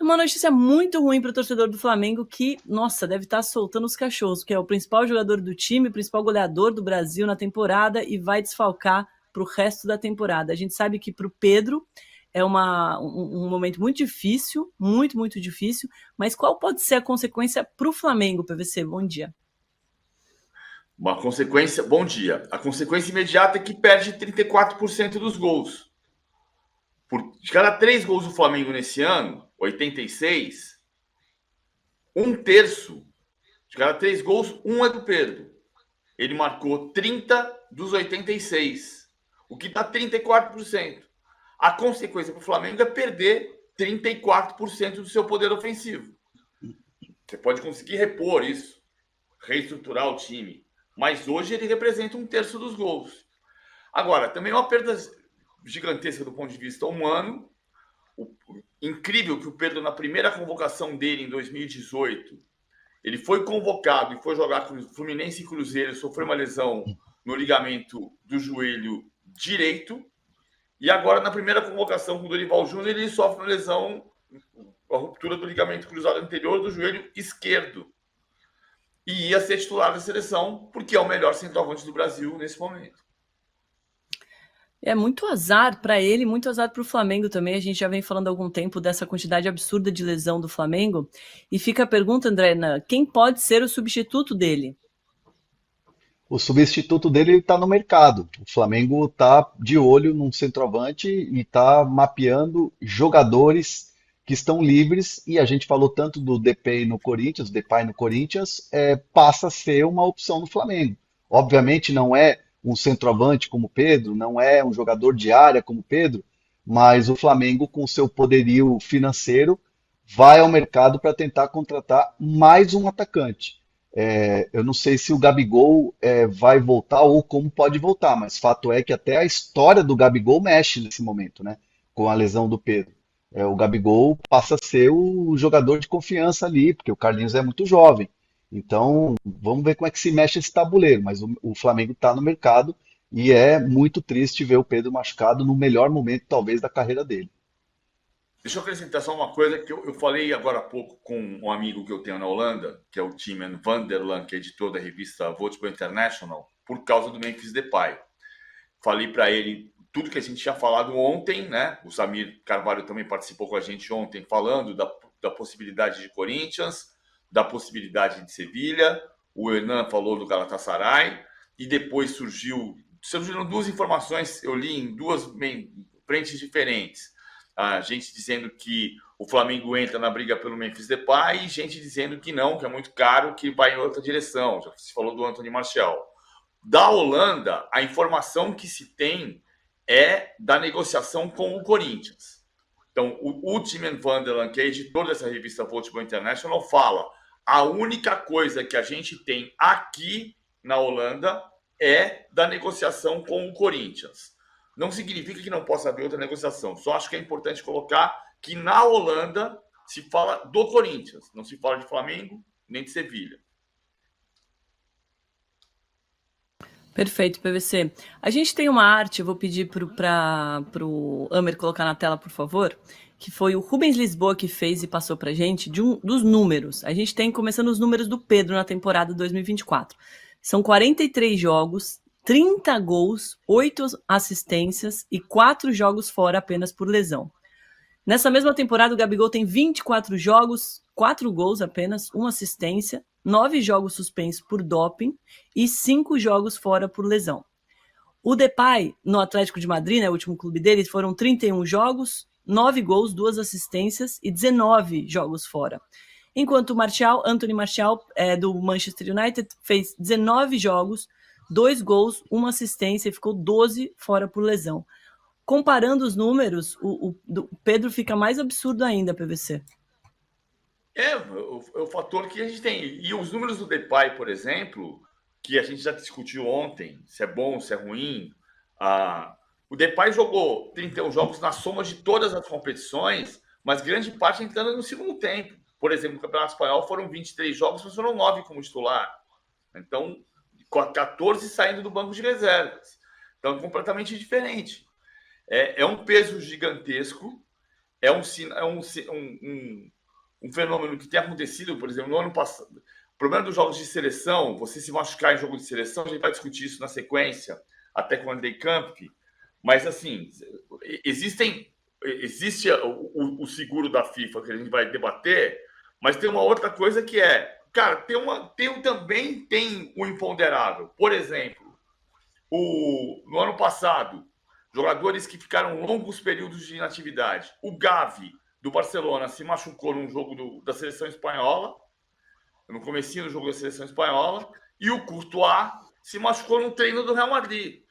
Uma notícia muito ruim para o torcedor do Flamengo que, nossa, deve estar soltando os cachorros, que é o principal jogador do time, o principal goleador do Brasil na temporada e vai desfalcar para o resto da temporada. A gente sabe que para o Pedro é um momento muito difícil, muito difícil, mas qual pode ser a consequência para o Flamengo, PVC? Bom dia. Uma consequência, bom dia. A consequência imediata é que perde 34% dos gols. De cada 3 gols do Flamengo nesse ano, 86, um terço. De cada 3 gols, um é do Pedro. Ele marcou 30 dos 86, o que dá 34%. A consequência para o Flamengo é perder 34% do seu poder ofensivo. Você pode conseguir repor isso, reestruturar o time, mas hoje ele representa um terço dos gols. Agora, também é uma perda gigantesca do ponto de vista humano. Incrível que o Pedro, na primeira convocação dele em 2018, ele foi convocado e foi jogar com o Fluminense e Cruzeiro, sofreu uma lesão no ligamento do joelho direito. E agora, na primeira convocação com o Dorival Júnior, ele sofre uma lesão, a ruptura do ligamento cruzado anterior do joelho esquerdo. E ia ser titular da seleção, porque é o melhor centroavante do Brasil nesse momento. É muito azar para ele, muito azar para o Flamengo também. A gente já vem falando há algum tempo dessa quantidade absurda de lesão do Flamengo. E fica a pergunta, André, quem pode ser o substituto dele? O substituto dele está no mercado. O Flamengo está de olho num centroavante e está mapeando jogadores que estão livres. E a gente falou tanto do Depay no Corinthians, passa a ser uma opção no Flamengo. Obviamente não é um centroavante como Pedro, não é um jogador de área como Pedro, mas o Flamengo, com seu poderio financeiro, vai ao mercado para tentar contratar mais um atacante. Eu não sei se o Gabigol vai voltar ou como pode voltar, mas fato é que até a história do Gabigol mexe nesse momento, né? Com a lesão do Pedro. O Gabigol passa a ser o jogador de confiança ali, porque o Carlinhos é muito jovem. Então, vamos ver como é que se mexe esse tabuleiro. Mas o Flamengo está no mercado e é muito triste ver o Pedro machucado no melhor momento, talvez, da carreira dele. Deixa eu acrescentar só uma coisa que eu falei agora há pouco com um amigo que eu tenho na Holanda, que é o Timen Vanderland, que é editor da revista Voetbal International, por causa do Memphis Depay. Falei para ele tudo que a gente tinha falado ontem, né? O Samir Carvalho também participou com a gente ontem, falando da possibilidade de Corinthians, da possibilidade de Sevilha. O Hernan falou do Galatasaray. E depois surgiram 2 informações, eu li em 2 frentes diferentes. A gente dizendo que o Flamengo entra na briga pelo Memphis Depay e gente dizendo que não, que é muito caro, que vai em outra direção. Já se falou do Anthony Martial. Da Holanda, a informação que se tem é da negociação com o Corinthians. Então, o Timen Vanderland, que é editor dessa revista Voetbal International, fala: a única coisa que a gente tem aqui na Holanda é da negociação com o Corinthians. Não significa que não possa haver outra negociação. Só acho que é importante colocar que na Holanda se fala do Corinthians, não se fala de Flamengo nem de Sevilha. Perfeito, PVC. A gente tem uma arte, eu vou pedir para o Amer colocar na tela, por favor, que foi o Rubens Lisboa que fez e passou para a gente, dos números. A gente tem, começando os números do Pedro na temporada 2024. São 43 jogos, 30 gols, 8 assistências e 4 jogos fora apenas por lesão. Nessa mesma temporada, o Gabigol tem 24 jogos, 4 gols apenas, 1 assistência, 9 jogos suspensos por doping e 5 jogos fora por lesão. O Depay, no Atlético de Madrid, né, o último clube dele, foram 31 jogos, 9 gols, 2 assistências e 19 jogos fora. Enquanto o Anthony Martial, do Manchester United, fez 19 jogos, 2 gols, 1 assistência e ficou 12 fora por lesão. Comparando os números, o Pedro fica mais absurdo ainda, PVC. É o fator que a gente tem. E os números do Depay, por exemplo, que a gente já discutiu ontem, se é bom, se é ruim. O Depay jogou 31 jogos na soma de todas as competições, mas grande parte entrando no segundo tempo. Por exemplo, no Campeonato Espanhol foram 23 jogos, mas foram 9 como titular. Então, 14 saindo do banco de reservas. Então, é completamente diferente. É um peso gigantesco. é um fenômeno que tem acontecido, por exemplo, no ano passado. O problema dos jogos de seleção, você se machucar em jogo de seleção, a gente vai discutir isso na sequência, até com o Andrei Camp, mas assim, existe o seguro da FIFA que a gente vai debater, mas tem uma outra coisa que cara, também tem o imponderável. Por exemplo, no ano passado, jogadores que ficaram longos períodos de inatividade. O Gavi, do Barcelona, se machucou num jogo da seleção espanhola, no comecinho do jogo da seleção espanhola, e o Courtois se machucou no treino do Real Madrid.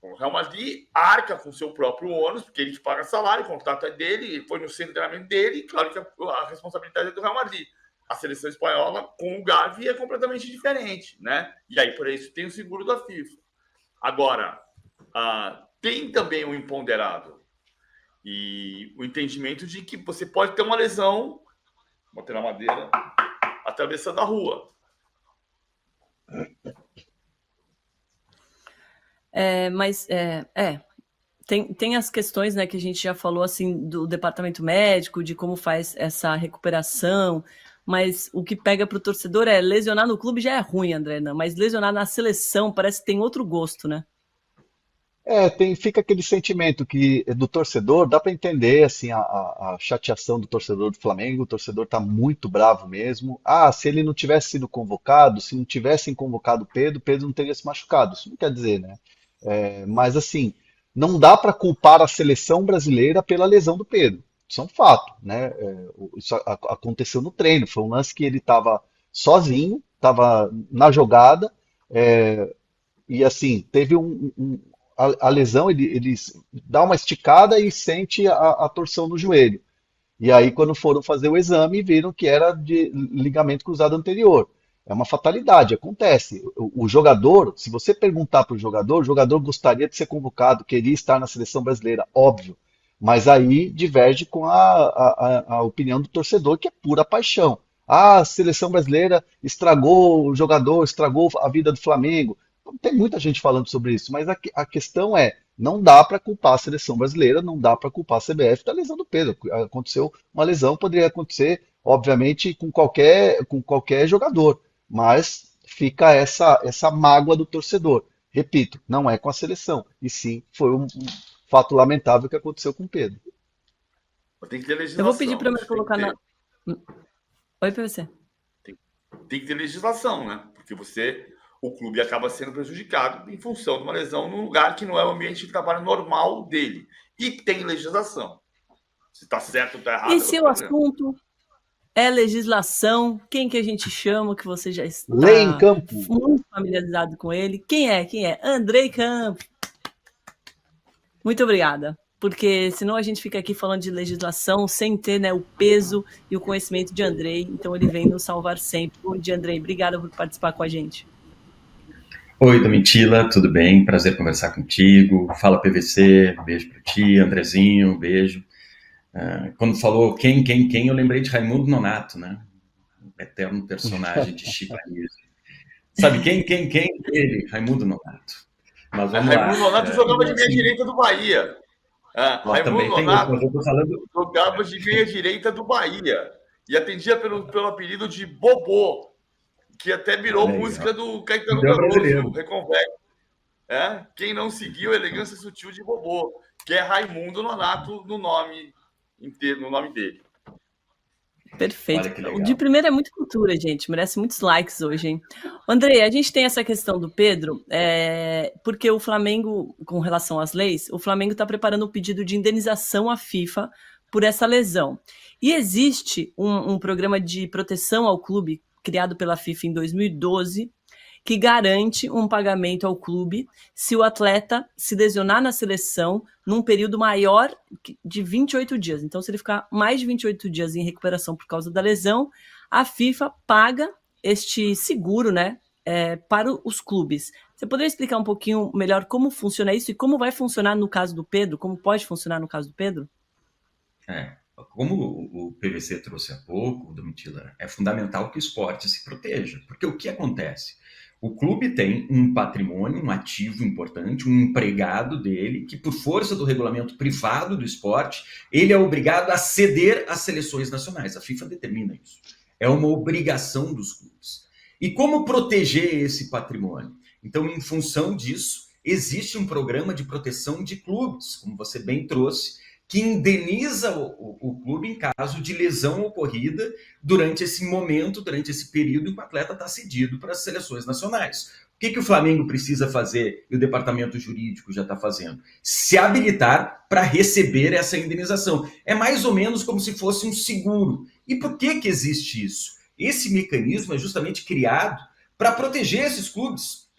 O Real Madrid arca com seu próprio ônus, porque ele paga salário, o contrato é dele, ele foi no centro de treinamento dele, e claro que a responsabilidade é do Real Madrid. A seleção espanhola, com o Gavi, é completamente diferente, né? E aí, por isso, tem o seguro da FIFA. Agora, tem também o imponderável e o entendimento de que você pode ter uma lesão, bater na madeira, atravessando a rua. Tem as questões, né, que a gente já falou, assim, do departamento médico, de como faz essa recuperação, mas o que pega para o torcedor lesionar no clube já é ruim, André, não, mas lesionar na seleção parece que tem outro gosto, né? Fica aquele sentimento que do torcedor, dá para entender assim a chateação do torcedor do Flamengo, o torcedor está muito bravo mesmo. Se ele não tivesse sido convocado, se não tivessem convocado o Pedro não teria se machucado. Isso não quer dizer, né? Mas assim, não dá para culpar a seleção brasileira pela lesão do Pedro. Isso é um fato, né? Isso aconteceu no treino, foi um lance que ele estava sozinho, estava na jogada, e assim, teve a lesão, ele dá uma esticada e sente a torção no joelho. E aí, quando foram fazer o exame, viram que era de ligamento cruzado anterior. É uma fatalidade, acontece. O jogador, se você perguntar para o jogador gostaria de ser convocado, queria estar na seleção brasileira, óbvio. Mas aí diverge com a opinião do torcedor, que é pura paixão. A seleção brasileira estragou o jogador, estragou a vida do Flamengo. Tem muita gente falando sobre isso, mas a questão não dá para culpar a seleção brasileira, não dá para culpar a CBF da lesão do Pedro. Aconteceu uma lesão, poderia acontecer, obviamente, com qualquer jogador, mas fica essa mágoa do torcedor. Repito, não é com a seleção, e sim foi um fato lamentável que aconteceu com o Pedro. Tem que ter Eu vou pedir para legislação. me colocar na. Oi, PVC. Tem que ter legislação, né? Porque o clube acaba sendo prejudicado em função de uma lesão num lugar que não é o ambiente de trabalho normal dele. E tem legislação. Se está certo ou está errado. E se o assunto é legislação, quem que a gente chama, que você já está Lei em campo. muito familiarizado com ele? Quem é? Andrei Camp. Muito obrigada. Porque senão a gente fica aqui falando de legislação sem ter, né, o peso e o conhecimento de Andrei. Então ele vem nos salvar sempre. Bom dia, Andrei. Obrigada por participar com a gente. Oi, Domitila, tudo bem? Prazer conversar contigo. Fala, PVC, beijo para ti. Andrezinho, beijo. Quando falou quem, eu lembrei de Raimundo Nonato, né? Eterno personagem de Chico Anísio. Sabe quem? Ele, Raimundo Nonato. Mas vamos Raimundo Nonato jogava de meia direita do Bahia. Raimundo Nonato jogava de meia direita do Bahia e atendia pelo apelido de Bobô, que até virou música do Caetano Veloso, Reconverte. Quem não seguiu Elegância Sutil de Bobô, que é Raimundo Nonato no nome inteiro, no nome dele. Perfeito. O de primeiro é muito cultura, gente. Merece muitos likes hoje, hein? Andrei, a gente tem essa questão do Pedro, porque o Flamengo, com relação às leis, o Flamengo está preparando um pedido de indenização à FIFA por essa lesão. E existe um programa de proteção ao clube criado pela FIFA em 2012, que garante um pagamento ao clube se o atleta se lesionar na seleção num período maior de 28 dias. Então, se ele ficar mais de 28 dias em recuperação por causa da lesão, a FIFA paga este seguro, né, para os clubes. Você poderia explicar um pouquinho melhor como funciona isso e como vai funcionar no caso do Pedro? Como pode funcionar no caso do Pedro? Como o PVC trouxe há pouco, Domitila, é fundamental que o esporte se proteja. Porque o que acontece? O clube tem um patrimônio, um ativo importante, um empregado dele, que por força do regulamento privado do esporte, ele é obrigado a ceder às seleções nacionais. A FIFA determina isso. É uma obrigação dos clubes. E como proteger esse patrimônio? Então, em função disso, existe um programa de proteção de clubes, como você bem trouxe, que indeniza o clube em caso de lesão ocorrida durante esse momento, durante esse período em que o atleta está cedido para as seleções nacionais. O que o Flamengo precisa fazer, e o departamento jurídico já está fazendo? Se habilitar para receber essa indenização. É mais ou menos como se fosse um seguro. E por que existe isso? Esse mecanismo é justamente criado para proteger esses clubes,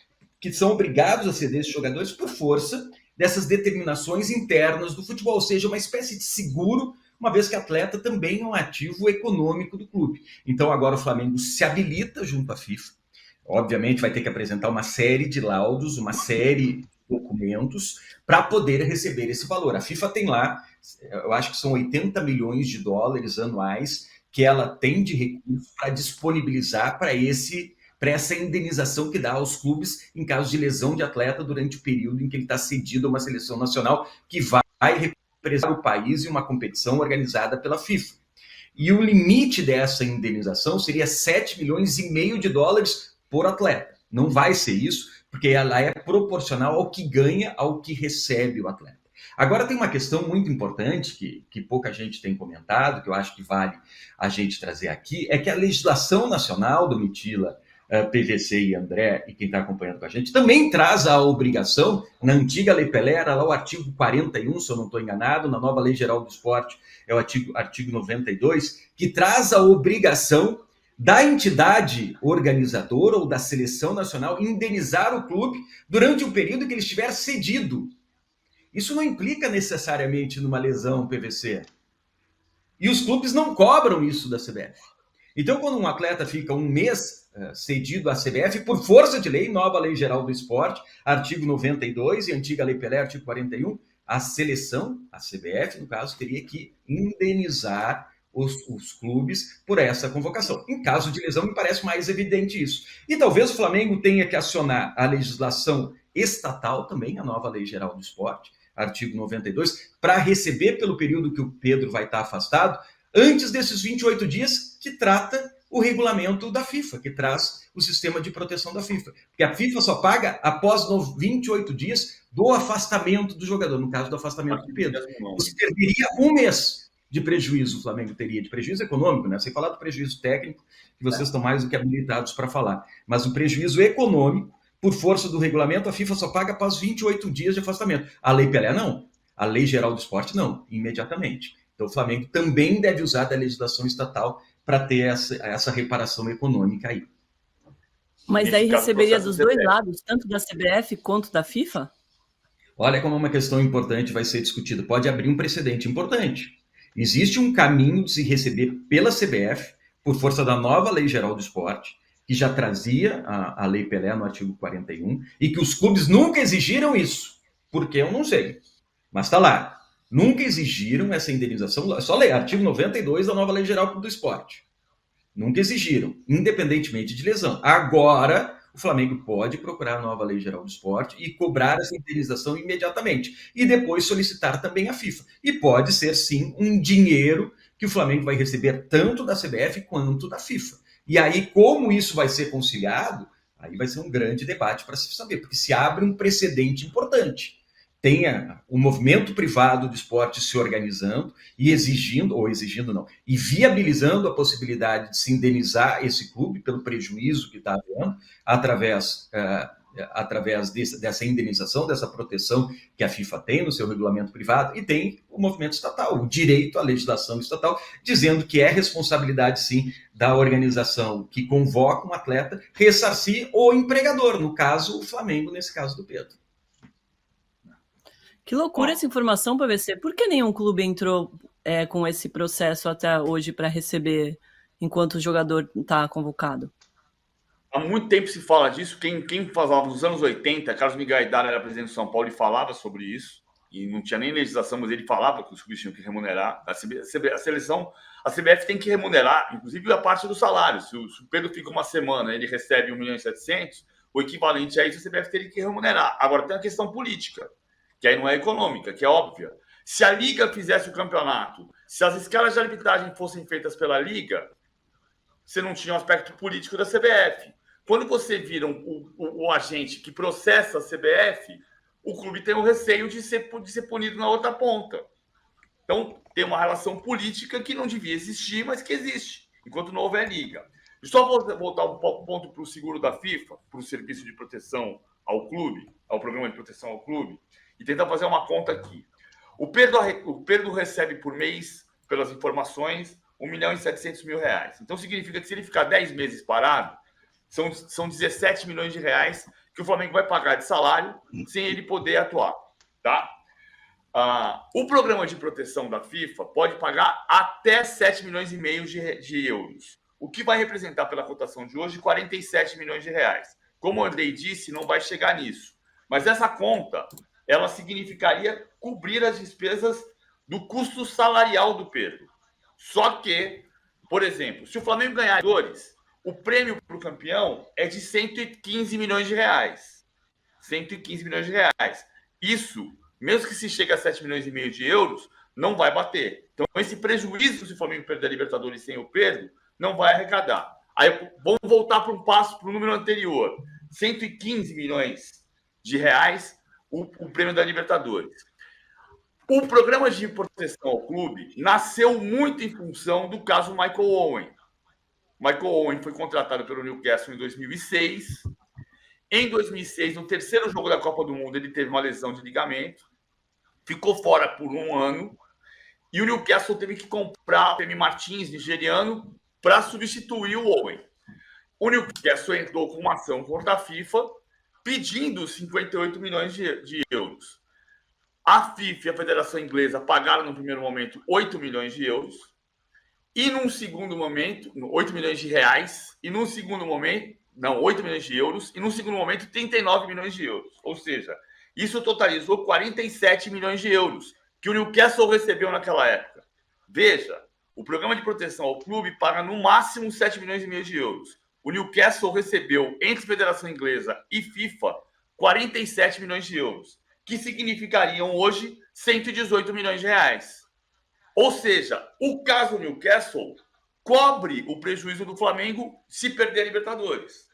que são obrigados a ceder esses jogadores por força dessas determinações internas do futebol, ou seja, uma espécie de seguro, uma vez que atleta também é um ativo econômico do clube. Então agora o Flamengo se habilita junto à FIFA, obviamente vai ter que apresentar uma série de laudos, uma série de documentos para poder receber esse valor. A FIFA tem lá, eu acho que são 80 milhões de dólares anuais que ela tem de recursos para disponibilizar para essa indenização que dá aos clubes em caso de lesão de atleta durante o período em que ele está cedido a uma seleção nacional que vai representar o país em uma competição organizada pela FIFA. E o limite dessa indenização seria 7 milhões e meio de dólares por atleta. Não vai ser isso, porque ela é proporcional ao que ganha, ao que recebe o atleta. Agora tem uma questão muito importante que pouca gente tem comentado, que eu acho que vale a gente trazer aqui, é que a legislação nacional do Mitila, PVC e André, e quem está acompanhando com a gente, também traz a obrigação, na antiga Lei Pelé, era lá o artigo 41, se eu não estou enganado, na nova Lei Geral do Esporte é o artigo 92, que traz a obrigação da entidade organizadora ou da seleção nacional indenizar o clube durante o período que ele estiver cedido. Isso não implica necessariamente numa lesão PVC. E os clubes não cobram isso da CBF. Então, quando um atleta fica um mês cedido à CBF, por força de lei, nova Lei Geral do Esporte, artigo 92 e antiga Lei Pelé, artigo 41, a seleção, a CBF, no caso, teria que indenizar os clubes por essa convocação. Em caso de lesão, me parece mais evidente isso. E talvez o Flamengo tenha que acionar a legislação estatal também, a nova Lei Geral do Esporte, artigo 92, para receber pelo período que o Pedro vai estar afastado, antes desses 28 dias que trata o regulamento da FIFA, que traz o sistema de proteção da FIFA. Porque a FIFA só paga após 28 dias do afastamento do jogador, no caso do afastamento do Pedro. Você perderia um mês de prejuízo, o Flamengo teria, de prejuízo econômico, né? Sem falar do prejuízo técnico, que vocês estão mais do que habilitados para falar. Mas o prejuízo econômico, por força do regulamento, a FIFA só paga após 28 dias de afastamento. A Lei Pelé não. A Lei Geral do Esporte não, imediatamente. Então, o Flamengo também deve usar da legislação estatal para ter essa reparação econômica aí. Mas daí receberia dos dois lados, tanto da CBF quanto da FIFA? Olha como uma questão importante vai ser discutida. Pode abrir um precedente importante. Existe um caminho de se receber pela CBF, por força da nova Lei Geral do Esporte, que já trazia a Lei Pelé no artigo 41, e que os clubes nunca exigiram isso. Por que? Eu não sei. Mas está lá. Nunca exigiram essa indenização, só ler, artigo 92 da nova Lei Geral do Esporte. Nunca exigiram, independentemente de lesão. Agora, o Flamengo pode procurar a nova Lei Geral do Esporte e cobrar essa indenização imediatamente. E depois solicitar também a FIFA. E pode ser, sim, um dinheiro que o Flamengo vai receber tanto da CBF quanto da FIFA. E aí, como isso vai ser conciliado, aí vai ser um grande debate para se saber, porque se abre um precedente importante. Tenha o movimento privado do esporte se organizando e e viabilizando a possibilidade de se indenizar esse clube pelo prejuízo que está havendo através dessa indenização, dessa proteção que a FIFA tem no seu regulamento privado, e tem o movimento estatal, o direito à legislação estatal, dizendo que é responsabilidade, sim, da organização que convoca um atleta ressarcir o empregador, no caso, o Flamengo, nesse caso do Pedro. Que loucura essa informação, PVC. Por que nenhum clube entrou com esse processo até hoje para receber enquanto o jogador está convocado? Há muito tempo se fala disso. Quem falava nos anos 80, Carlos Miguel Aidar era presidente de São Paulo e falava sobre isso. E não tinha nem legislação, mas ele falava que os clubes tinham que remunerar. A CBF tem que remunerar, inclusive, a parte do salário. Se o Pedro fica uma semana, ele recebe 1,7 milhão, o equivalente a isso a CBF teria que remunerar. Agora tem a questão política, que aí não é econômica, que é óbvia. Se a Liga fizesse o campeonato, se as escalas de arbitragem fossem feitas pela Liga, você não tinha o aspecto político da CBF. Quando você vira o agente que processa a CBF, o clube tem o receio de ser punido na outra ponta. Então, tem uma relação política que não devia existir, mas que existe, enquanto não houver Liga. Só vou voltar um ponto para o seguro da FIFA, para o serviço de proteção ao clube, ao programa de proteção ao clube, e tentar fazer uma conta aqui. O Pedro recebe por mês, pelas informações, R$1.700.000. Então, significa que se ele ficar 10 meses parado, são 17 milhões de reais que o Flamengo vai pagar de salário sem ele poder atuar. Tá? O programa de proteção da FIFA pode pagar até 7 milhões e meio de euros, o que vai representar, pela cotação de hoje, 47 milhões de reais. Como o Andrei disse, não vai chegar nisso. Mas essa conta, ela significaria cobrir as despesas do custo salarial do Pedro. Só que, por exemplo, se o Flamengo ganhar dores, o prêmio para o campeão é de 115 milhões de reais. 115 milhões de reais. Isso, mesmo que se chegue a 7 milhões e meio de euros, não vai bater. Então, esse prejuízo, se o Flamengo perder a Libertadores sem o Pedro, não vai arrecadar. Aí, vamos voltar para o número anterior. 115 milhões de reais o prêmio da Libertadores. O programa de proteção ao clube nasceu muito em função do caso Michael Owen. Michael Owen foi contratado pelo Newcastle em 2006. Em 2006, no terceiro jogo da Copa do Mundo, ele teve uma lesão de ligamento, ficou fora por 1 ano, e o Newcastle teve que comprar o Femi Martins, nigeriano, para substituir o Owen. O Newcastle entrou com uma ação contra a FIFA, pedindo 58 milhões de euros. A FIFA e a Federação Inglesa pagaram no primeiro momento 8 milhões de euros, e num segundo momento, 8 milhões de reais, e num segundo momento, 8 milhões de euros, e num segundo momento, 39 milhões de euros. Ou seja, isso totalizou 47 milhões de euros, que o Newcastle recebeu naquela época. Veja, o programa de proteção ao clube paga no máximo 7 milhões e meio de euros. O Newcastle recebeu, entre Federação Inglesa e FIFA, 47 milhões de euros, que significariam hoje 118 milhões de reais. Ou seja, o caso Newcastle cobre o prejuízo do Flamengo se perder a Libertadores.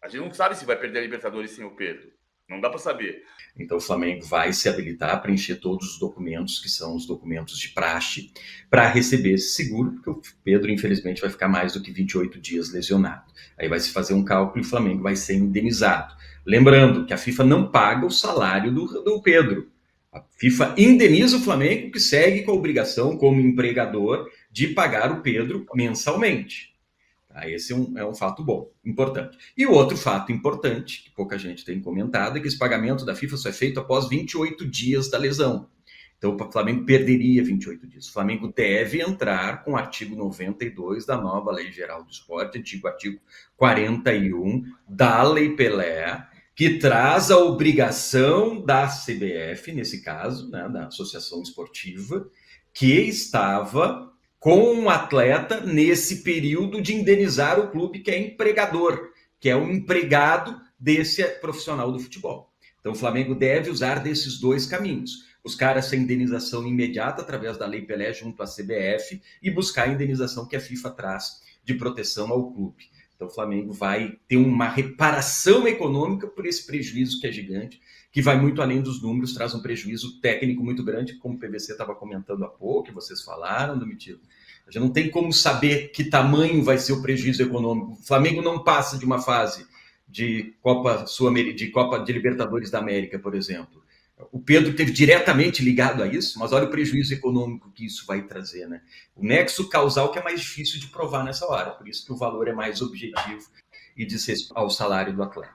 A gente não sabe se vai perder a Libertadores sem o Pedro. Não dá para saber. Então o Flamengo vai se habilitar a preencher todos os documentos, que são os documentos de praxe, para receber esse seguro, porque o Pedro, infelizmente, vai ficar mais do que 28 dias lesionado. Aí vai se fazer um cálculo e o Flamengo vai ser indenizado. Lembrando que a FIFA não paga o salário do Pedro. A FIFA indeniza o Flamengo, que segue com a obrigação, como empregador, de pagar o Pedro mensalmente. Esse é um fato bom, importante. E o outro fato importante, que pouca gente tem comentado, é que esse pagamento da FIFA só é feito após 28 dias da lesão. Então o Flamengo perderia 28 dias. O Flamengo deve entrar com o artigo 92 da nova Lei Geral do Esporte, antigo artigo 41 da Lei Pelé, que traz a obrigação da CBF, nesse caso, né, da Associação Esportiva, que estava com um atleta nesse período de indenizar o clube que é empregador, que é o empregado desse profissional do futebol. Então o Flamengo deve usar desses dois caminhos. Buscar essa indenização imediata através da Lei Pelé junto à CBF e buscar a indenização que a FIFA traz de proteção ao clube. Então o Flamengo vai ter uma reparação econômica por esse prejuízo que é gigante, que vai muito além dos números, traz um prejuízo técnico muito grande, como o PVC estava comentando há pouco, que vocês falaram, Domitila. A gente não tem como saber que tamanho vai ser o prejuízo econômico. O Flamengo não passa de uma fase de Copa de Libertadores da América, por exemplo. O Pedro esteve diretamente ligado a isso, mas olha o prejuízo econômico que isso vai trazer, né? O nexo causal que é mais difícil de provar nessa hora, por isso que o valor é mais objetivo e diz respeito ao salário do atleta.